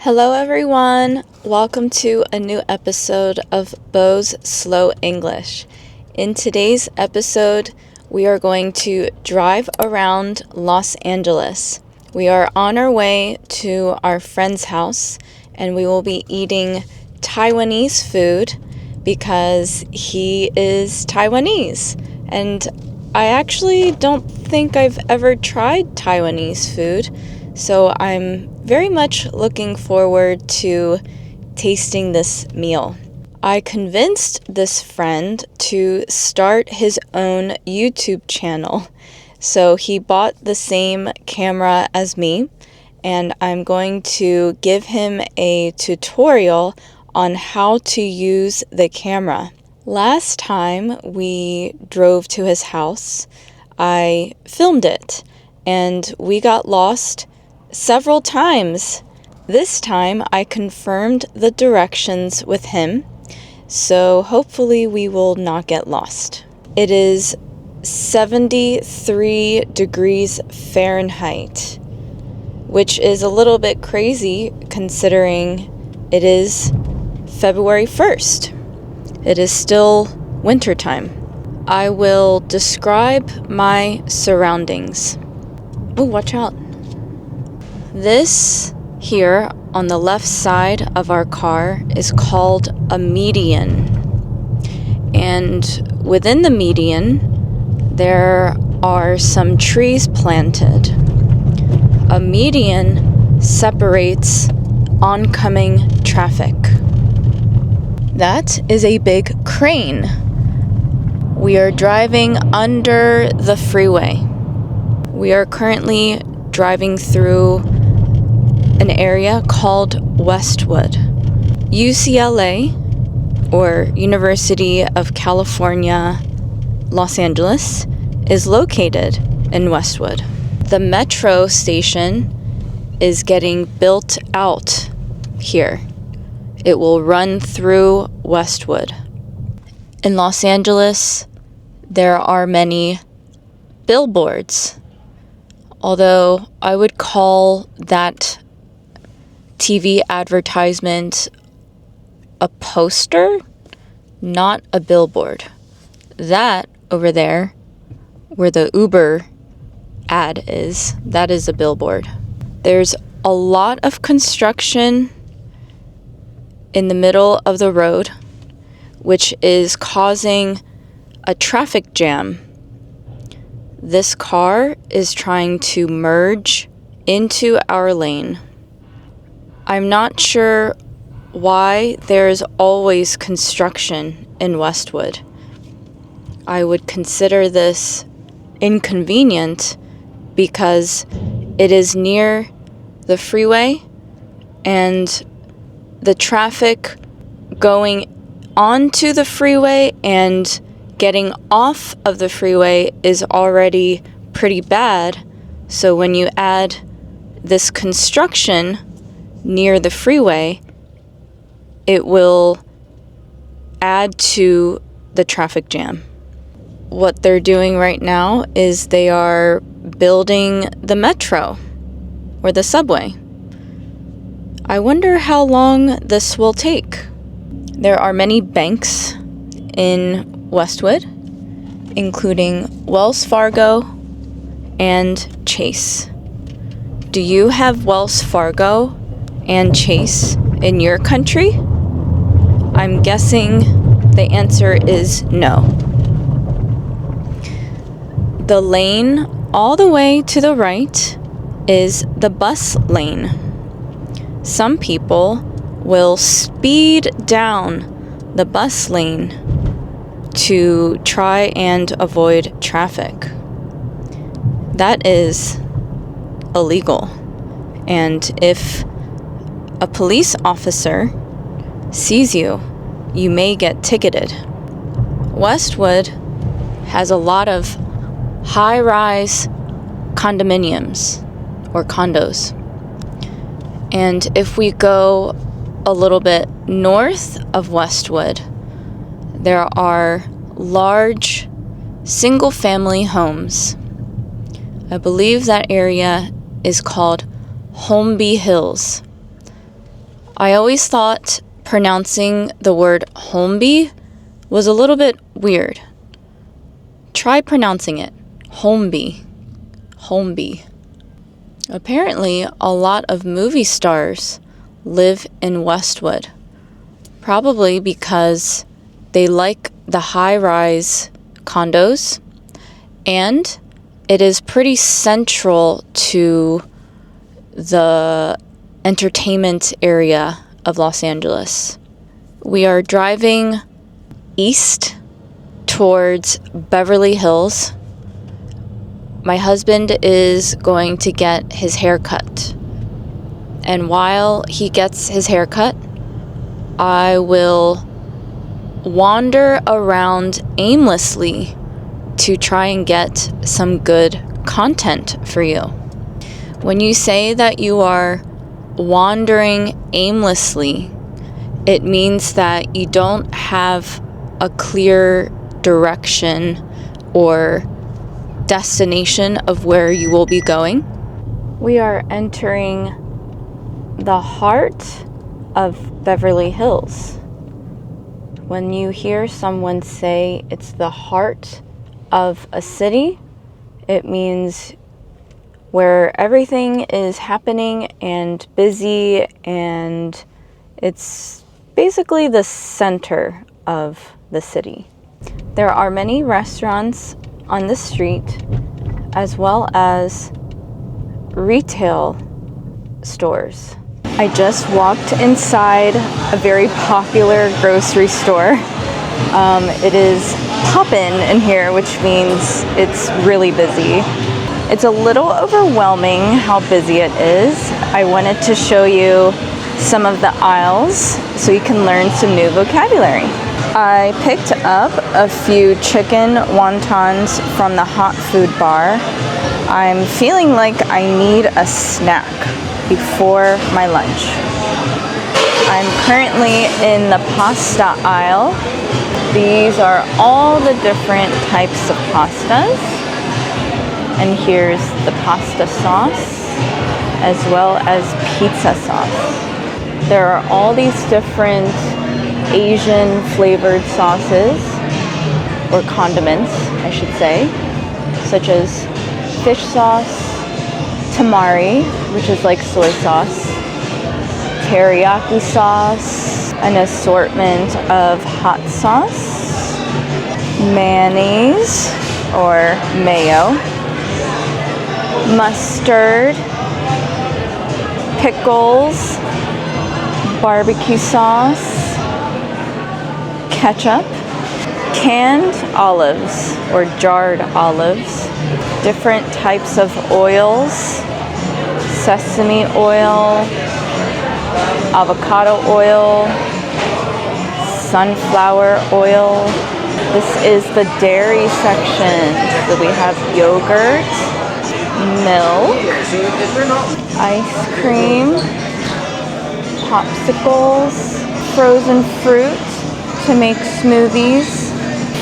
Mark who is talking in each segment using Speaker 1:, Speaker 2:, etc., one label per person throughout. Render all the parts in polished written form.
Speaker 1: Hello everyone! Welcome to a new episode of BoAi's Slow English. In today's episode, we are going to drive around Los Angeles. We are on our way to our friend's house and we will be eating Taiwanese food because he is Taiwanese. And I actually don't think I've ever tried Taiwanese food, so I'm very much looking forward to tasting this meal. I convinced this friend to start his own YouTube channel. So he bought the same camera as me, and I'm going to give him a tutorial on how to use the camera. Last time we drove to his house, I filmed it, and we got lost several times. This time I confirmed the directions with him, so hopefully we will not get lost. It is 73 degrees Fahrenheit, which is a little bit crazy considering it is February 1st. It is still wintertime. I will describe my surroundings. Oh, watch out. This here on the left side of our car is called a median. And within the median, there are some trees planted. A median separates oncoming traffic. That is a big crane. We are driving under the freeway. We are currently driving through an area called Westwood. UCLA, or University of California, Los Angeles, is located in Westwood. The metro station is getting built out here. It will run through Westwood. In Los Angeles, there are many billboards, although I would call that TV advertisement a poster, not a billboard. That over there, where the Uber ad is, that is a billboard. There's a lot of construction in the middle of the road, which is causing a traffic jam. This car is trying to merge into our lane. I'm not sure why there's always construction in Westwood. I would consider this inconvenient because it is near the freeway and the traffic going onto the freeway and getting off of the freeway is already pretty bad. So when you add this construction near the freeway, it will add to the traffic jam. What they're doing right now is they are building the metro or the subway. I wonder how long this will take. There are many banks in Westwood, including Wells Fargo and Chase. Do you have Wells Fargo and Chase in your country? I'm guessing the answer is no. The lane all the way to the right is the bus lane. Some people will speed down the bus lane to try and avoid traffic. That is illegal. And if a police officer sees you, you may get ticketed. Westwood has a lot of high-rise condominiums or condos. And if we go a little bit north of Westwood, there are large single-family homes. I believe that area is called Beverly Hills. I always thought pronouncing the word Holmby was a little bit weird. Try pronouncing it. Holmby. Holmby. Apparently, a lot of movie stars live in Westwood. Probably because they like the high-rise condos, and it is pretty central to the entertainment area of Los Angeles. We are driving east towards Beverly Hills. My husband is going to get his hair cut. And while he gets his hair cut, I will wander around aimlessly to try and get some good content for you. When you say that you are wandering aimlessly, it means that you don't have a clear direction or destination of where you will be going. We are entering the heart of Beverly Hills. When you hear someone say it's the heart of a city, it means where everything is happening and busy, and it's basically the center of the city. There are many restaurants on the street, as well as retail stores. I just walked inside a very popular grocery store. It is poppin' in here, which means it's really busy. It's a little overwhelming how busy it is. I wanted to show you some of the aisles so you can learn some new vocabulary. I picked up a few chicken wontons from the hot food bar. I'm feeling like I need a snack before my lunch. I'm currently in the pasta aisle. These are all the different types of pastas. And here's the pasta sauce, as well as pizza sauce. There are all these different Asian flavored sauces, or condiments, I should say, such as fish sauce, tamari, which is like soy sauce, teriyaki sauce, an assortment of hot sauce, mayonnaise or mayo, mustard, pickles, barbecue sauce, ketchup, canned olives or jarred olives, different types of oils, sesame oil, avocado oil, sunflower oil. This is the dairy section. So we have yogurt, milk, ice cream, popsicles, frozen fruit to make smoothies,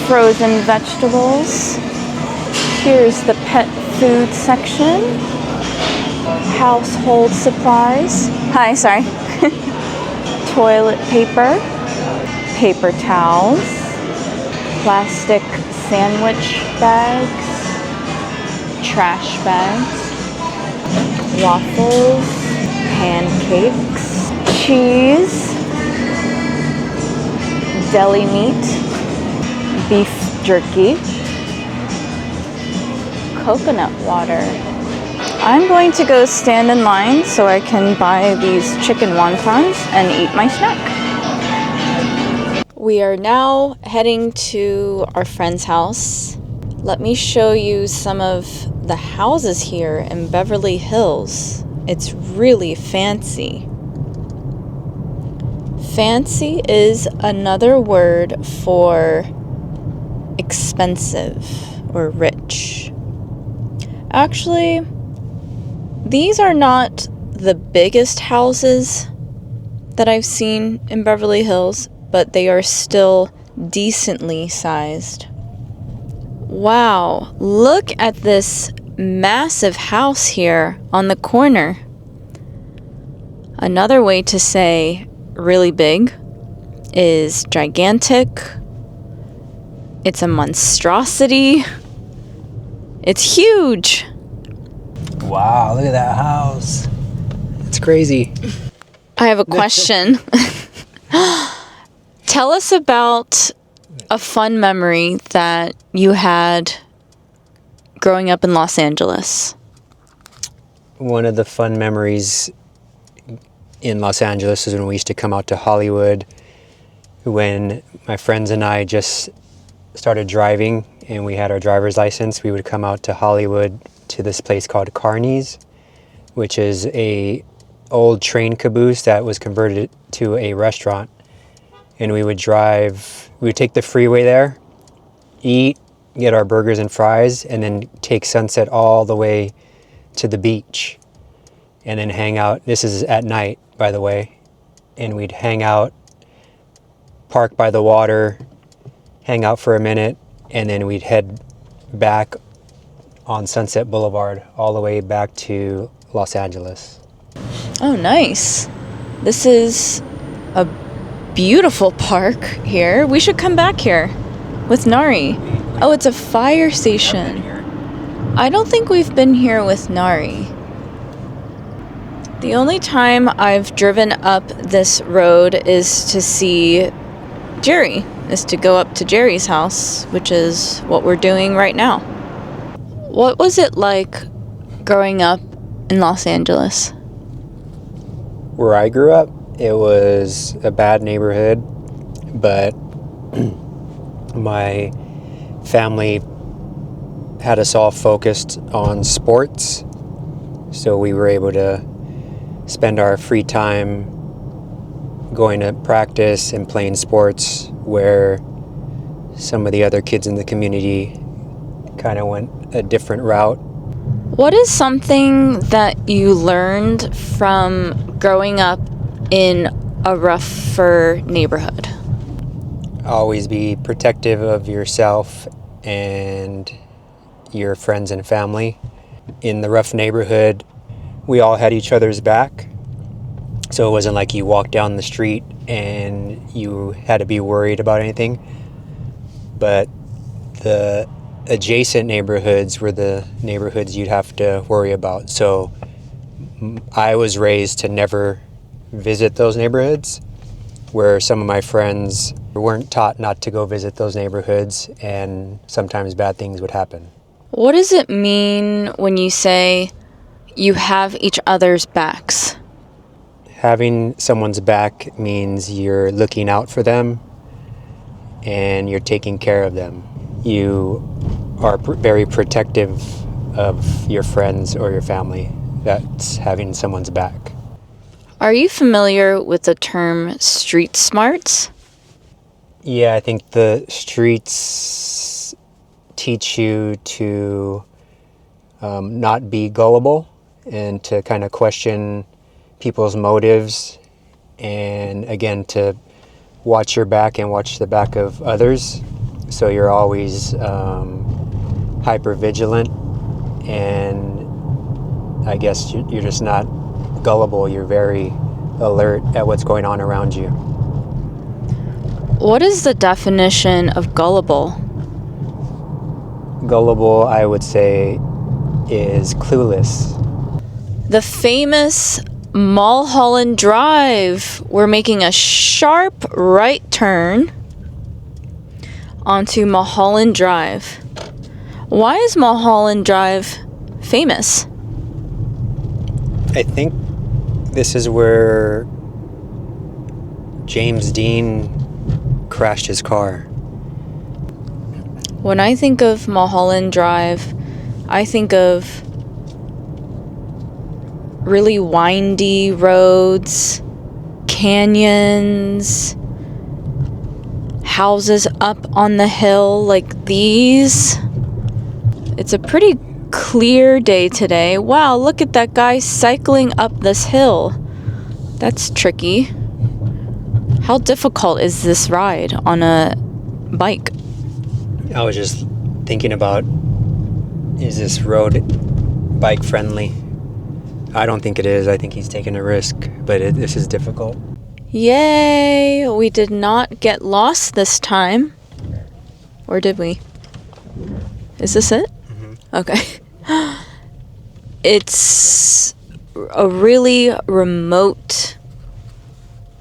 Speaker 1: frozen vegetables. Here's the pet food section, household supplies. Hi, sorry. Toilet paper, paper towels, plastic sandwich bags, trash bags, waffles, pancakes, cheese, deli meat, beef jerky, coconut water. I'm going to go stand in line so I can buy these chicken wontons and eat my snack. We are now heading to our friend's house. Let me show you some of the houses here in Beverly Hills. It's really fancy. Fancy is another word for expensive or rich. Actually, these are not the biggest houses that I've seen in Beverly Hills, but they are still decently sized. Wow, look at this massive house here on the corner. Another way to say really big is gigantic. It's a monstrosity. It's huge.
Speaker 2: Wow, look at that house. It's crazy.
Speaker 1: I have a question. Tell us about a fun memory that you had growing up in Los Angeles.
Speaker 2: One of the fun memories in Los Angeles is when we used to come out to Hollywood when my friends and I just started driving and we had our driver's license. We would come out to Hollywood to this place called Carney's, which is a old train caboose that was converted to a restaurant. And we would take the freeway there, eat, get our burgers and fries, and then take Sunset all the way to the beach and then hang out. This is at night, by the way. And we'd hang out, park by the water, hang out for a minute, and then we'd head back on Sunset Boulevard all the way back to Los Angeles.
Speaker 1: Oh, nice. This is a beautiful park here. We should come back here with Nari. Oh, it's a fire station. I don't think we've been here with Nari. The only time I've driven up this road is to see Jerry, is to go up to Jerry's house, which is what we're doing right now. What was it like growing up in Los Angeles?
Speaker 2: Where I grew up, it was a bad neighborhood, but my family had us all focused on sports, so we were able to spend our free time going to practice and playing sports, where some of the other kids in the community kind of went a different route.
Speaker 1: What is something that you learned from growing up in a rougher neighborhood?
Speaker 2: Always be protective of yourself and your friends and family. In the rough neighborhood, we all had each other's back. So it wasn't like you walked down the street and you had to be worried about anything. But the adjacent neighborhoods were the neighborhoods you'd have to worry about. So I was raised to never visit those neighborhoods, where some of my friends weren't taught not to go visit those neighborhoods, and sometimes bad things would happen.
Speaker 1: What does it mean when you say you have each other's backs?
Speaker 2: Having someone's back means you're looking out for them and you're taking care of them. You are very protective of your friends or your family. That's having someone's back.
Speaker 1: Are you familiar with the term street smarts?
Speaker 2: Yeah, I think the streets teach you to not be gullible and to kind of question people's motives, and again, to watch your back and watch the back of others. So you're always hyper vigilant, and I guess you're just not gullible. You're very alert at what's going on around you.
Speaker 1: What is the definition of gullible?
Speaker 2: Gullible, I would say, is clueless.
Speaker 1: The famous Mulholland Drive. We're making a sharp right turn onto Mulholland Drive. Why is Mulholland Drive famous?
Speaker 2: I think this is where James Dean crashed his car.
Speaker 1: When I think of Mulholland Drive, I think of really windy roads, canyons, houses up on the hill like these. It's a pretty clear day today. Wow, look at that guy cycling up this hill. That's tricky. How difficult is this ride on a bike?
Speaker 2: I was just thinking about, is this road bike friendly? I don't think it is. I think he's taking a risk, but this is difficult.
Speaker 1: Yay! We did not get lost this time. Or did we? Is this it?
Speaker 2: Mm-hmm.
Speaker 1: Okay. It's a really remote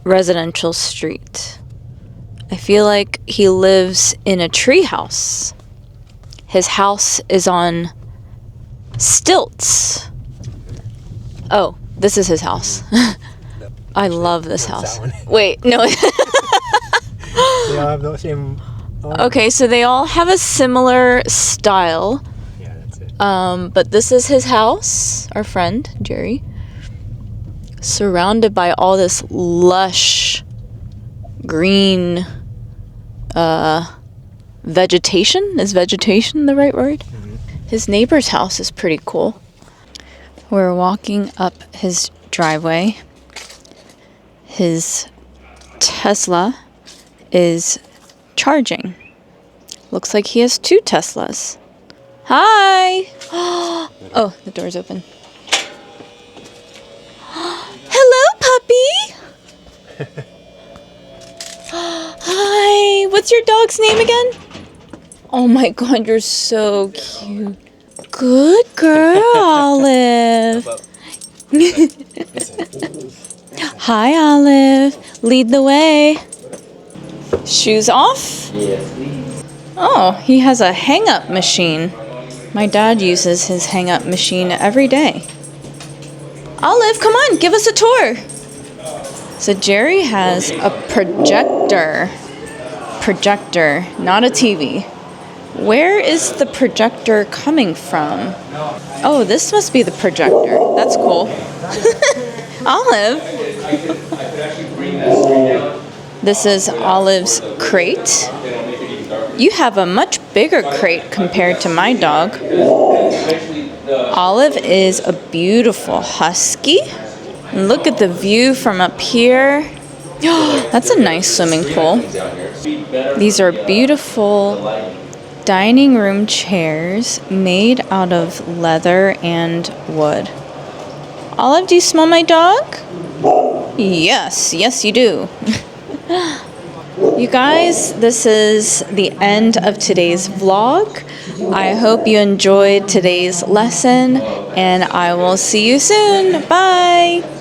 Speaker 1: residential street. I feel like he lives in a treehouse. His house is on stilts. Oh, this is his house. I love this house. Wait, no.
Speaker 2: They all have the same.
Speaker 1: Okay, so they all have a similar style.
Speaker 2: Yeah, that's it.
Speaker 1: But this is his house, our friend, Jerry. Surrounded by all this lush green vegetation. Is vegetation the right word?
Speaker 2: Mm-hmm.
Speaker 1: His neighbor's house is pretty cool. We're walking up his driveway. His Tesla is charging. Looks like he has 2 Teslas. Hi! Oh, the door's open. Hello, puppy! Hi! What's your dog's name again? Oh my god, you're so cute. Good girl, Olive. Hi, Olive. Lead the way. Shoes off?
Speaker 3: Yes, please.
Speaker 1: Oh, he has a hang-up machine. My dad uses his hang-up machine every day. Olive, come on, give us a tour. So Jerry has a projector. Projector, not a TV. Where is the projector coming from? Oh, this must be the projector. That's cool. Olive. This is Olive's crate. You have a much bigger crate compared to my dog. Olive is a beautiful husky. Look at the view from up here. That's a nice swimming pool. These are beautiful dining room chairs made out of leather and wood. Olive, do you smell my dog? Yes, yes you do. You guys, this is the end of today's vlog. I hope you enjoyed today's lesson, and I will see you soon. Bye!